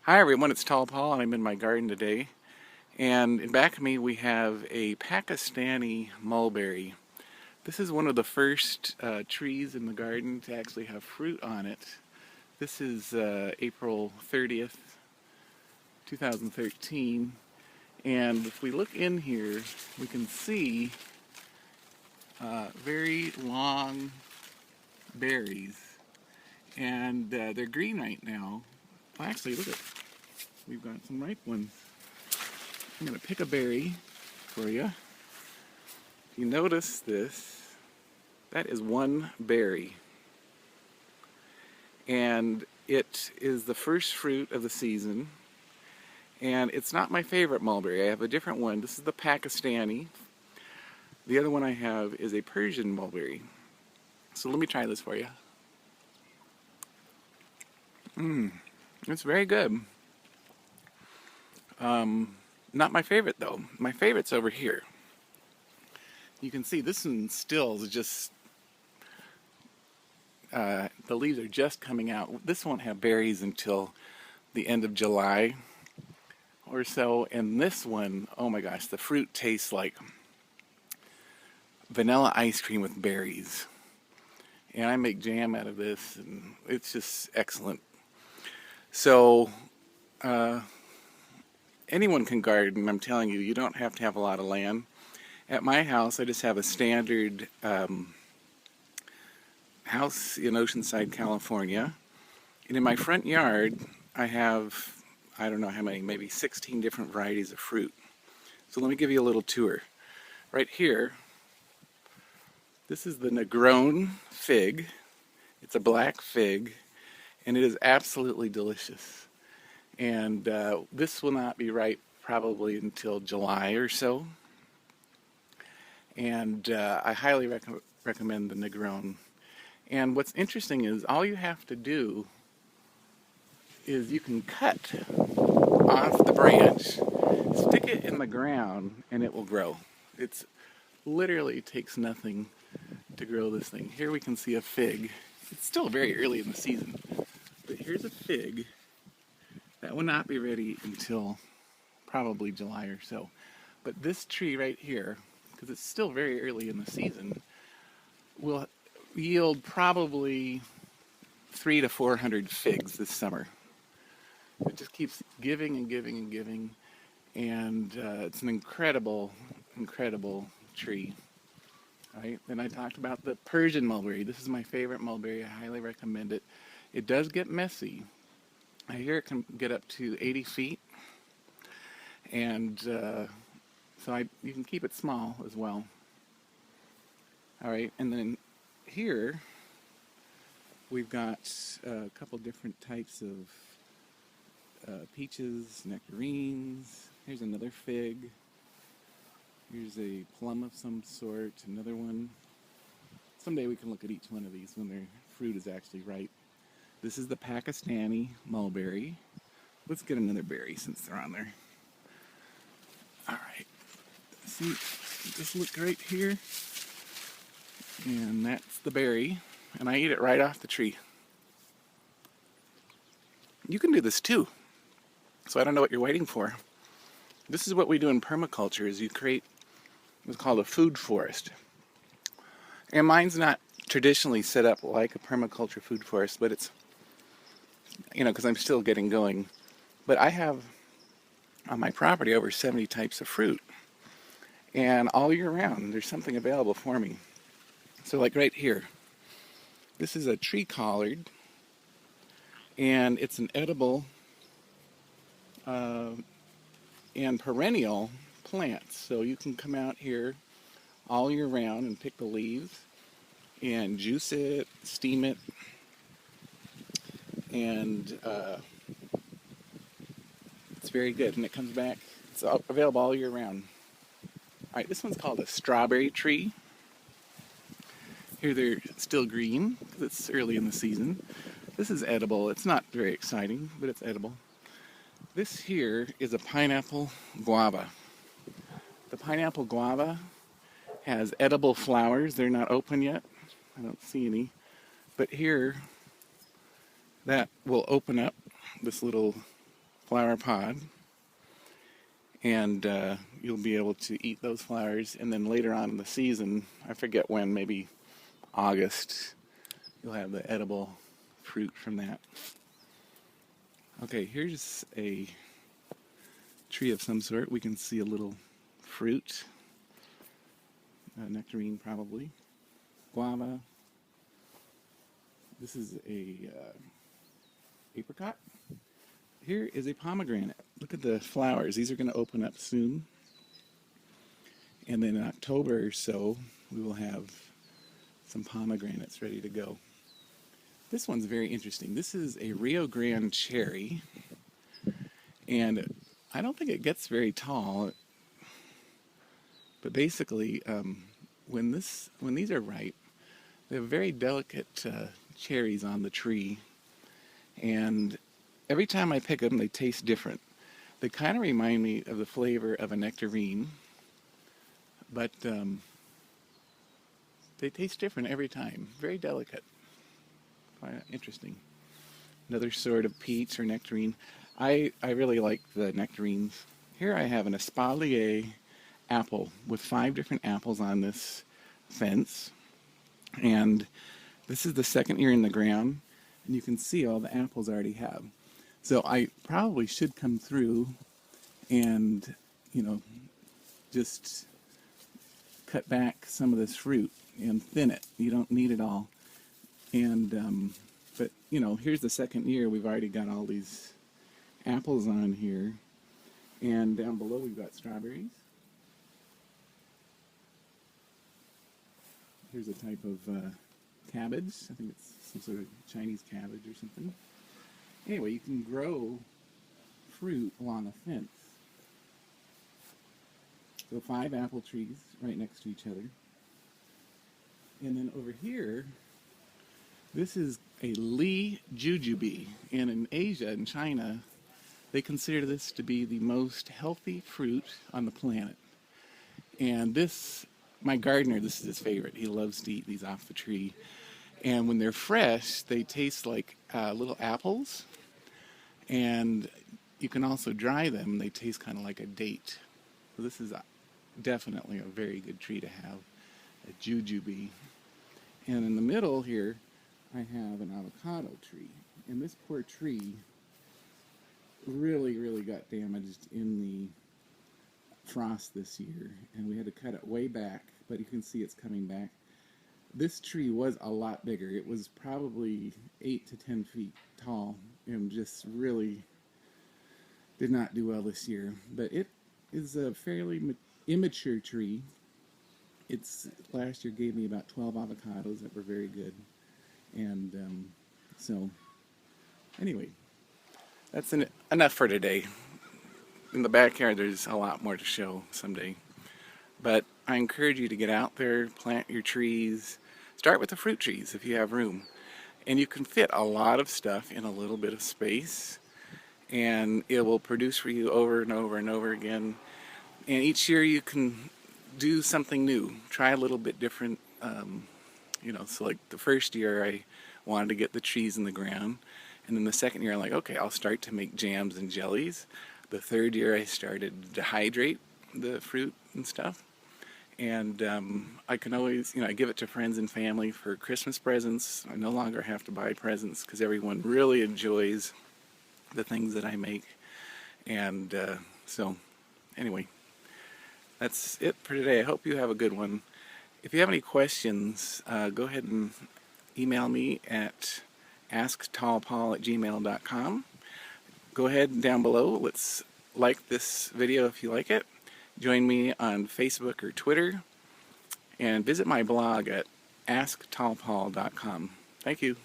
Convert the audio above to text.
Hi everyone, it's Tall Paul and I'm in my garden today. And in back of me we have a Pakistani mulberry. This is one of the first trees in the garden to actually have fruit on it. This is April 30th, 2013. And if we look in here, we can see very long berries. And they're green right now. Well, actually, look at, we've got some ripe ones. I'm going to pick a berry for you. If you notice this, that is one berry. And it is the first fruit of the season. And it's not my favorite mulberry. I have a different one. This is the Pakistani. The other one I have is a Persian mulberry. So let me try this for you. It's very good. Not my favorite though. My favorite's over here. You can see this one still is just, the leaves are just coming out. This won't have berries until the end of July or so. And this one, oh my gosh, the fruit tastes like vanilla ice cream with berries. And I make jam out of this and it's just excellent. So, anyone can garden, I'm telling you. You don't have to have a lot of land. At my house, I just have a standard house in Oceanside, California. And in my front yard, I have, I don't know how many, maybe 16 different varieties of fruit. So let me give you a little tour. Right here, this is the Negronne Fig. It's a black fig, and it is absolutely delicious. And this will not be ripe probably until July or so. And I highly recommend the Negronne. And what's interesting is all you have to do is you can cut off the branch, stick it in the ground, and it will grow. It's literally takes nothing to grow this thing. Here we can see a fig. It's still very early in the season, but here's a fig that will not be ready until probably July or so. But this tree right here, because it's still very early in the season, will yield probably 300 to 400 figs this summer. It just keeps giving and giving and giving, and it's an incredible, incredible tree. Right? Then I talked about the Persian mulberry. This is my favorite mulberry. I highly recommend it. It does get messy. I hear it can get up to 80 feet. And so you can keep it small as well. All right, and then here we've got a couple different types of peaches, nectarines. Here's another fig. Here's a plum of some sort, another one. Someday we can look at each one of these when their fruit is actually ripe. This is the Pakistani mulberry. Let's get another berry since they're on there. All right. See, just look right here. And that's the berry. And I eat it right off the tree. You can do this too. So I don't know what you're waiting for. This is what we do in permaculture, is you create what's called a food forest. And mine's not traditionally set up like a permaculture food forest, but it's, because I'm still getting going. But I have on my property over 70 types of fruit. And all year round, there's something available for me. So like right here, this is a tree collard, and it's an edible and perennial plants. So you can come out here all year round and pick the leaves and juice it, steam it, and it's very good. And it comes back, it's available all year round. All right, this one's called a strawberry tree. Here they're still green because it's early in the season. This is edible. It's not very exciting, but it's edible. This here is a pineapple guava. The pineapple guava has edible flowers. They're not open yet. I don't see any. But here, that will open up this little flower pod, and you'll be able to eat those flowers. And then later on in the season, I forget when, maybe August, you'll have the edible fruit from that. Okay, here's a tree of some sort. We can see a little fruit, nectarine probably, guava. This is a apricot. Here is a pomegranate. Look at the flowers. These are going to open up soon. And then in October or so, we will have some pomegranates ready to go. This one's very interesting. This is a Rio Grande Cherry. And I don't think it gets very tall. But basically, when these are ripe, they have very delicate cherries on the tree. And every time I pick them, they taste different. They kind of remind me of the flavor of a nectarine, but they taste different every time. Very delicate. Interesting. Another sort of peach or nectarine. I really like the nectarines. Here I have an Espalier Apple with 5 different apples on this fence. And this is the second year in the ground. And you can see all the apples I already have. So I probably should come through and, just cut back some of this fruit and thin it. You don't need it all. And, but, here's the second year. We've already got all these apples on here. And down below we've got strawberries. Here's a type of cabbage. I think it's some sort of Chinese cabbage or something. Anyway, you can grow fruit along a fence. So 5 apple trees right next to each other. And then over here, this is a Li Jujubee. And in Asia and China, they consider this to be the most healthy fruit on the planet. And this, my gardener, this is his favorite. He loves to eat these off the tree. And when they're fresh, they taste like little apples. And you can also dry them. They taste kind of like a date. So this is definitely a very good tree to have, a Jujubee. And in the middle here, I have an avocado tree. And this poor tree really, really got damaged in the frost this year. And we had to cut it way back, but you can see it's coming back. This tree was a lot bigger. It was probably 8 to 10 feet tall and just really did not do well this year. But it is a fairly immature tree. It's last year gave me about 12 avocados that were very good. And so anyway, that's enough for today. In the backyard there's a lot more to show someday. But I encourage you to get out there, plant your trees. Start with the fruit trees if you have room. And you can fit a lot of stuff in a little bit of space. And it will produce for you over and over and over again. And each year you can do something new. Try a little bit different. So like the first year I wanted to get the trees in the ground. And then the second year I'm like, okay, I'll start to make jams and jellies. The third year I started to hydrate the fruit and stuff. And I can always, I give it to friends and family for Christmas presents. I no longer have to buy presents because everyone really enjoys the things that I make. And so, anyway, that's it for today. I hope you have a good one. If you have any questions, go ahead and email me at asktallpaul@gmail.com. Go ahead down below. Let's like this video if you like it. Join me on Facebook or Twitter, and visit my blog at asktallpaul.com. Thank you.